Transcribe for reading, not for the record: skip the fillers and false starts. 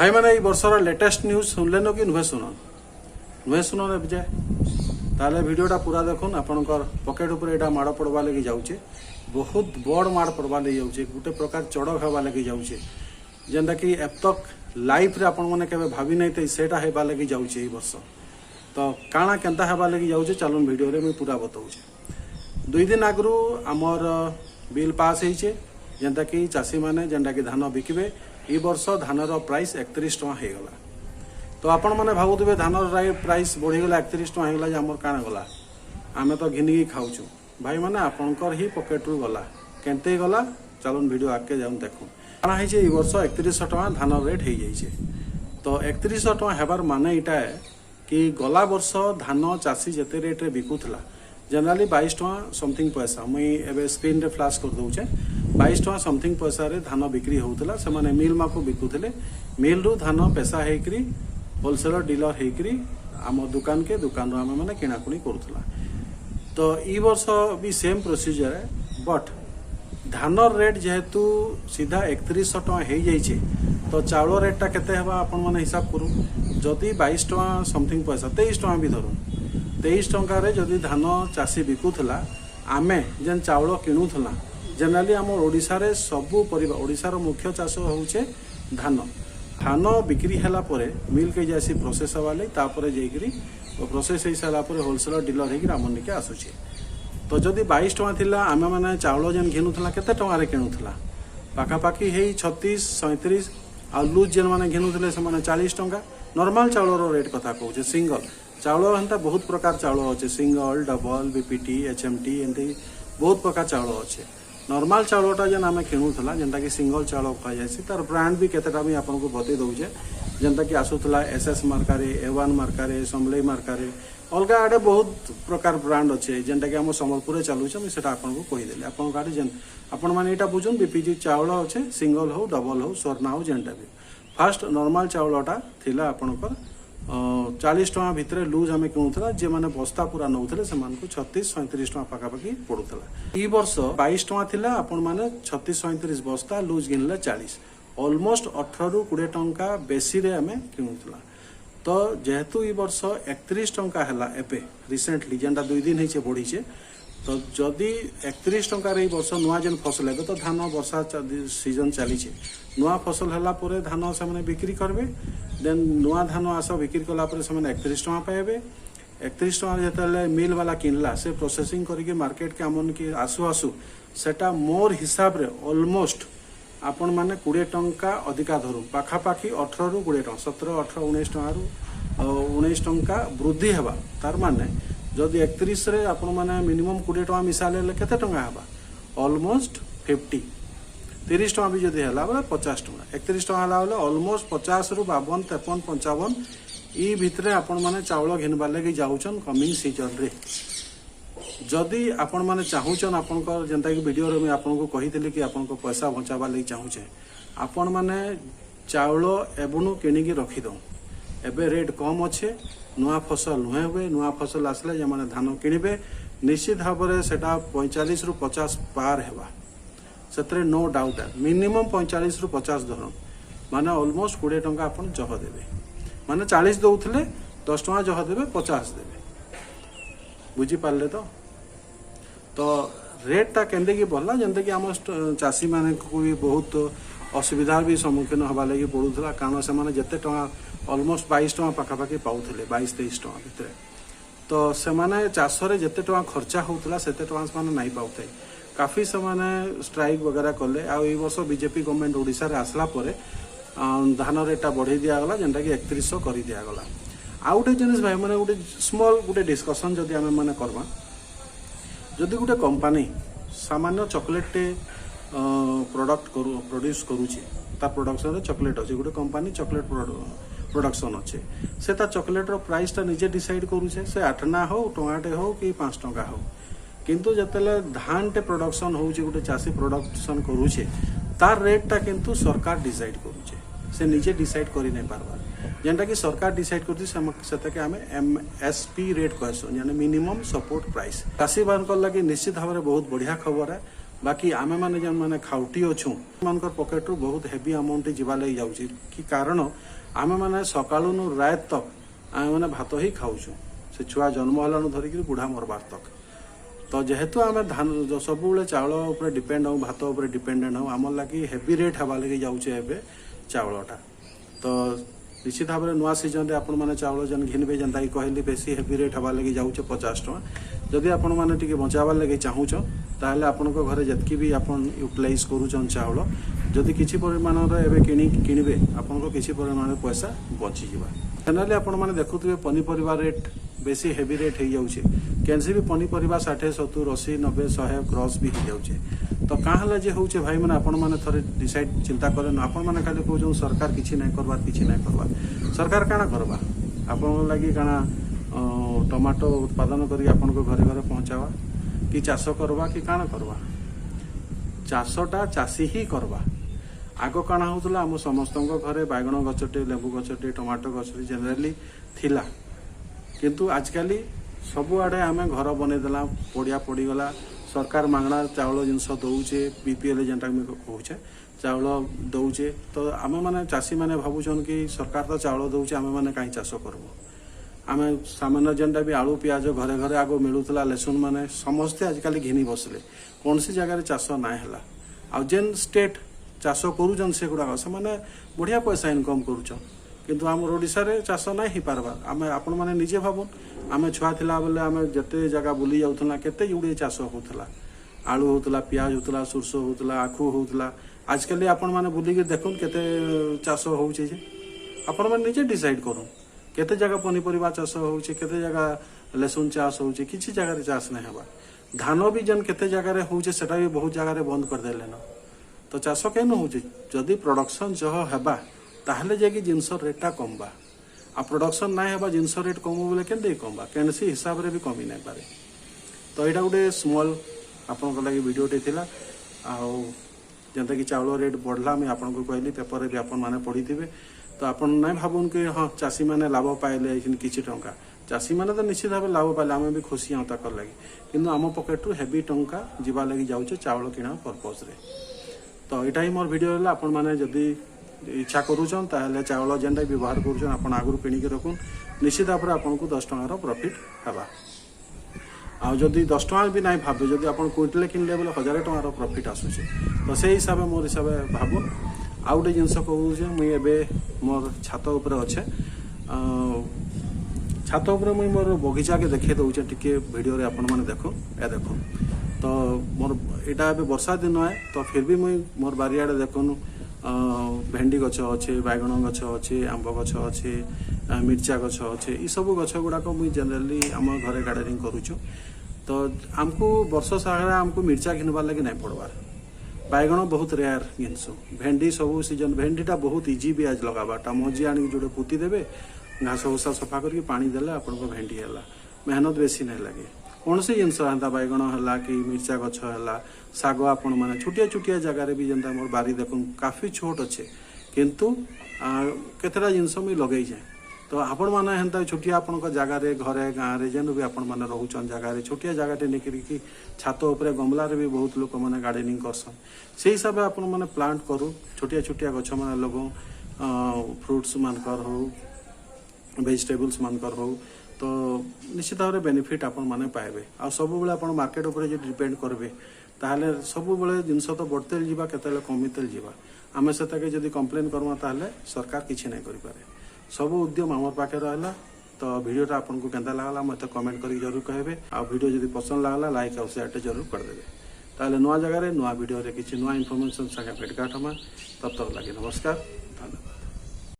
भाई मैंने वर्षर latest news सुनलेन कि नुहे सुन जाए ताले वीडियोटा पूरा देखुन आपणकर पकेट उपर एटा माड़ पड़वा लगी जाऊे बहुत बड़ माड़ पड़वा लगी जाऊे गोटे प्रकार चढ़ खावा लगी जाऊे जेनटा कि अब तक लाइफ रे आपण मैंने केवे भाभी नहीं थे सेटा हेबा लगी जाऊे वर्ष तो काଣା केनता हेबा लगी जाऊे चलून वीडियो रे मुझे पूरा बताऊे 2 दिन आगु आमर बिल पास होइछे जेनटा कि चाषी मैंने जेनटा कि धान बिकबे ई वर्ष धानर प्राइस 31 टଙ୍କା होगला तो आपण मैंने भावुवे धानर प्राइस बढ़ीगला 31 टଙ୍କା होगला आमर काଣା गला आमे तो घिनिकी खाऊँ भाई मैंने आपणकर ही पकेट रू गला केनते गला चलून वीडियो आगे जाऊँ देखूँ काଣା है ये वर्ष 3100 टଙ୍କା धान रेट हो जाइए तो 3100 टଙ୍କା हेबार माने इटा है कि गला वर्ष धान चाषी जिते रेट रे बिकुला जनराली 22 टଙ୍କା समथिंग पैसा मुई एबे स्क्रीन रे फ्लाश कर दूचे 22 टଙ୍କା समथिंग पैसा रे धान बिक्री होउतला से माने मिल माको बिकुथिले मिल रु धान पैसा हेकरी होलसेलर डीलर हेकरी आम दुकान के दुकान रो आम माने किणाकुणी करूथला तो ई वर्ष भी सेम प्रोसीजर है बट धान रेट जेहेतु सीधा 3100 टଙ୍କା हो जाइए तो चाउल रेटा केते हेबा आपण माने हिसाब करू जदि 22 टଙ୍କା समथिंग पैसा 23 टଙ୍କା भी धरू 23 टଙ୍କା जदि धान चाषी बिकुला आमे जेन चाउल किणुला जनराली आम ओडिशा रे सबु परिबा ओडिशार मुख्य चाष होउछे धान धान बिक्री हैला परे मिल के जासी प्रोसेस वाले तापरे जेकरी प्रोसेस हो सारा होलसेलर डीलर होकर आम निके आसुचे तो जदि 22 टଙ୍କା थिला आमे माने चाउल जेन घिनुला केते टଙ୍କା रे किणुला पाखापाखि हे 36 37 आ लूज जेन माने घिनुले से माने 40 टଙ୍କା नॉर्मल चाउल रेट कथा कहूँ सिंगल चाउल हेन्ता बहुत प्रकार चाउल अच्छे सिंगल डबल बीपीटी एचएमटी एमती बहुत प्रकार चाउल अच्छे नॉर्मल चाउलटा जेन आम किणुला जेनटा कि सिंगल चाउल कहुए तार ब्रांड भी केतेटा भी आपको बतई दौचे जेनटा कि आसूला एसएस मार्कारे A1 मार्कारे संभलई मार्कारे अलग आड़े बहुत प्रकार ब्रांड अच्छे जेनटा कि आम संबलपुर चलुचे मुझे आपको कहीदेली आप आड़े जेन आपण मैंने यहाँ बुझुन बीपीजी चाउल अच्छे सिंगल हो डबल हो स्वर्णा हो जेनटा भी फास्ट नॉर्मल चाउलटा थिला आपणकर 40 टଙ୍କା भितर लूज आम किणुला जे मैंने बस्ता पूरा नौले से 36 37 टଙ୍କା पाखापाखि पड़ूला ई वर्ष 22 टଙ୍କା थिला आपण माने 36 37 बस्ता लूज गिनले 40 ऑलमोस्ट 18 ରୁ 20 ଟଙ୍କା बेसी रे आम किणुला तो जेहेतु ई वर्ष 31 ଟଙ୍କା हैला एबे रिसेंटली जेनटा 2 दिन होइछे बढ़ीछे तो जदि 31 टଙ୍କା रे वर्ष नुआ जेन फसल है तो धान वर्षा सीजन चली नुआ फसल है पर धान से मैंने बिक्री करबे देन नुआ धान आस बिक्री कलापर से 31 टଙ୍କା पाइबे 31 टଙ୍କା जिते मिल वाला किनला से प्रोसेसिंग करके मार्केट के आमन की आसु आसु सेटा मोर हिसाब रे ऑलमोस्ट आपण माने 20 टଙ୍କା अधिका धरू पाखापाखि 18 ରୁ 20 ଟଙ୍କା 17 18 19 ଟଙ୍କାରୁ 19 ଟଙ୍କା वृद्धि हेबा तार माने जदि 31 रे आपण माने मिनिमम 20 टଙ୍କା मिसाले केते टଙ୍କା हेबा ऑलमोस्ट 50 30 टଙ୍କା भी जदि हैला बोले 50 टଙ୍କା 31 टଙ୍କା हैला बोले ऑलमोस्ट 50 ରୁ 52 53 55 ई भितरे आपण माने चाउल घिनबा लगी जाउछन कमिंग सीजन रे जदि आपण माने चाहूचन आपनकर जेंता कि वीडियो रे मैं आपनको कहितली कि आपनको पैसा बचाबा लगी चाहूचे आपण माने चाउल एबुनु किनिकी रखी दो एबे रेट कम अच्छे नुआ फसल नुहे हुए नुआ फसल आसले जे माने धान किनिबे निश्चित भाव में सेटा 45 ରୁ 50 पार हेबा सेतरे नो डाउट है मिनिमम 45 ରୁ 50 धर माने ऑलमोस्ट 20 टଙ୍କା आपण जह देबे माने 40 दउथले 10 टଙ୍କା जह देबे 50 देबे बुझी पारले तो रेटा केंदे की बढ़ला जेंते कि आम चाषी माने को भी बहुत असुविधा भी सम्मुखीन हवा लगी पड़ूला कारण से माने जते टଙ୍କା ऑलमोस्ट 22 टଙ୍କା पाखापाखि पाउथले 22-23 टଙ୍କା भितर तो से माने चाष रे जते टଙ୍କା खर्चा होउतला सेते टଙ୍କା से माने नहीं पाउथे काफी से माने स्ट्राइक वगैरह कले आ ए वर्ष बीजेपी गवर्नमेंट ओडिशा रे आसला परे धान रेटा बढ़ी दिया गला जेंटा कि 3100 कर दिया गला आ गोटे जिनिस भाई माने गोटे स्मॉल गोटे डिस्कशन जदि आमे माने करबा जदि गोटे कंपनी सामान्य चॉकलेट प्रोडक्ट प्रोड्यूस करूचे ता प्रोडक्शन रे चॉकलेट अच्छे गोटे कंपनी चॉकलेट प्रोडक्शन अच्छे से ता चॉकलेट रो प्राइस ता निजे डिसाइड करूचे से 8 ना हो टंगाटे हो कि 5 टଙ୍କା हो किंतु जतले धान टे प्रोडक्शन होउचे गोटे चासी प्रोडक्शन करूचे तार रेट ता किंतु सरकार डिसाइड करूचे से निजे डिसाइड करि नै पारबा जेनटा कि सरकार डिसाइड करती से आम MSP रेट कहसु यानी मिनिमम सपोर्ट प्राइस चाषी मान लगे निश्चित भाव में बहुत बढ़िया खबर है बाकी आमे माने जन माने खाउटी अच्छू मानकर पॉकेट रु बहुत हेवी अमाउंट जीवा लगी जाउची कि कारण आमे माने सकाळु नु रात तक आमे माने भात ही खाउछु से छुआ जन्म हलानु धरिक बुढ़ा मरबार तक तो जेहेतु आमे धान सब चाउल उपर डिपेंड हो भात उपर डिपेंडेंट हो आम लगी हेवी रेट हवा लगी जाउचे एबे चाउलटा तो निश्चित भाव में नुआ सीजन रे आपण माने चाउल जन घिनबे जनता कि कहली बेसी हेवी रेट हवा लगी जाउचे 50 टका जदि आपण माने टिके बचावा लगी चाहूछ ताहले आपण को घरे जतकी भी आपण यूटिलाइज करूछन चाउल जदि किछि परिमाण रे एबे किनिबे आपण को किछि परिमाण रे पैसा बची जिबा जनरली आपण माने देखुथिबे पनीपरिबा रेट बेसी हेवी रेट हो जाउछे कैंसी भी पनीपरिबा 60 70 80 90 100 क्रॉस भी हो जाउछे तो काहला जे होउछे भाई माने आपण माने थरे डिसाइड चिंता करन आपण माने खाली कहउछन सरकार किछि नै करबार सरकार काना करबा आपण लागि काना टमाटो उत्पादन करी आपण को घरे घरे पहुंचावा कि चाष करवा कि काना करवा चाषटा चाषी ही करवा आगो काना होतला हम समस्त घरे बैगण गछटे लेबू गछटे टमाटो गछटे जनरली थिला किंतु आजकल सबु आड़े आमे घर बनईदेला पड़िया पड़गला सरकार मागणा चाउल जिनस दौचे बीपीएल जेनटा कहूचे चाउल दौचे तो आमे माने चाषी माने भावुन कि सरकार तो चाउल दौचे आमे माने कहीं चाष करबो आमे सामान्य जेनटा भी आलू प्याज घरे घरे आगो मिलूला लेसुन माने समस्ते आजकल घिनी बसले कौन सी जगह चाष ना है आ जेन स्टेट चाष करूचन से गुड़ाक से माने बढ़िया पैसा इनकम करूचन किंतु आम ओडिशा रे चाष ना ही पारबा आमे आपण माने निजे भाबुन आमे छुआ थिला बेले आमे जते जगह बुली जाउथला केते जुड़े चाष होतला आलू होतला प्याज होतला सुरसो होतला आखु होतला आजकल आपण माने बुली के देखुन केते चाष होउचे जे आपण माने निजे डिसाइड करू केते जगह पनीपरिबा चाष होउचे केते जगह लहसुन चाष होउचे किछि जगह रे चाष नै हबा धान भी जन केते जगह रे होउचे सेटा भी बहुत जगह रे बंद कर देले न तो चाष केन होउचे जदी प्रोडक्शन जह हेबा ताहले जे कि जिंस रेटा कमबा आ प्रोडक्शन ना हेबा जिंस रेट कम बोले केनते कमबा कैनसी हिसाब रे भी कमी नै पारे तो एटा गुटे स्मॉल आपन को लागि वीडियोटे थिला आ जेंता कि चाउल रेट बढ़ला मैं आपन को कहली पेपर रे भी आपन माने पढिथिबे तो आपन नै भाबुन कि हां चासी माने लाभ पाइले किछि टंका चासी माने तो निश्चित भाव लाभ पाइले आमे भी खुशी हता कर लागि किंतु आम पॉकेट रु हेवी टंका जीवा लागि जाउचे चाउल किना पर्पस रे तो एटा ही मोर वीडियो हला आपन माने जदी इच्छा करूछन ताहले चाउल जेंटा व्यवहार करूछन आपन आगुर किनी के रखुन निश्चित भाव आपन को 10 टंका रो प्रॉफिट हबा आ जदी 10 टंका भी नाही भाबे जदी आपन क्विंटल किनले बोले 1000 टंका रो प्रॉफिट आसुचे तो से हिसाब मोर हिसाब भाबो आ गोटे जिनस कहूँ मुई एबे मोर छात ऊपर अच्छे छात ऊपर मुई मोर बगीचा के देखे दौचे टिके वीडियो रे आपण माने देखो ए देखो तो मोर एटा एबे वर्षा दिन है तो फिर भी मुई मोर बारियाडे देखनु भेंडी गछ अच्छे बैगण गछ अच्छे आंब गछ अच्छे मिर्चा गछ अच्छे ई सब गछ गुड़ाक मुई जनरली आम घरे गार्डनिंग करूछु तो आमको वर्ष सारा आमको मिर्चा घिनबार लगी नहीं पड़वार बैगण बहुत रेयर जिनसु भेंडी सब सीजन भेंडीटा बहुत इजी भी आज लगाबाटा मजी आनी जोड़े पुती देवे घास भूसा सफा करके पानी देले आपन को भेंडी है मेहनत बेसी नहीं लगे कौन सी जिनस एंता बैगण है कि मिर्चा गछ है शाग आपण मैंने छोटिया छोटिया जगार भी जनता मोर बारी देखुन काफी छोट अच्छे किंतु केतटा जिनस मुझे लगे जाए तो आपण मैंने हेन्ता छोटिया आपण जगार घरे गाँव जेन भी आपण मैंने रोचन जगार छोटिया जगह निकल छात उपरे गमला भी बहुत लोक मैंने गार्डनिंग करसन से हिसाब से आपण मैंने प्लांट करूँ छोटिया छोटिया गछ मैंने लगो फ्रुट्स मानकर हो वेजिटेबल्स मानकर हो तो निश्चित भाव में बेनिफिट आपण मैंने पाइबे आ सब बेले आपण मार्केट उपर जे डिपेंड करबे ताहले सब बेले जिनस तो बढ़ते जावा केतेले कमिते जावा आमे सेताके जदी कंप्लेन करबा ताहले सरकार किछि नै करि पारे सब उद्यम हमर पाखे रहला तो वीडियोटा आपन को केंता लागला मते कमेंट करी जरूर कहबे आ वीडियो जदी पसंद लागला लाइक और शेयर जरूर कर देबे ताहले नया जगह रे नया वीडियो रे किछि नया इन्फॉर्मेशन संगे भेट गाठमा तब तक लागि नमस्कार धन्यवाद।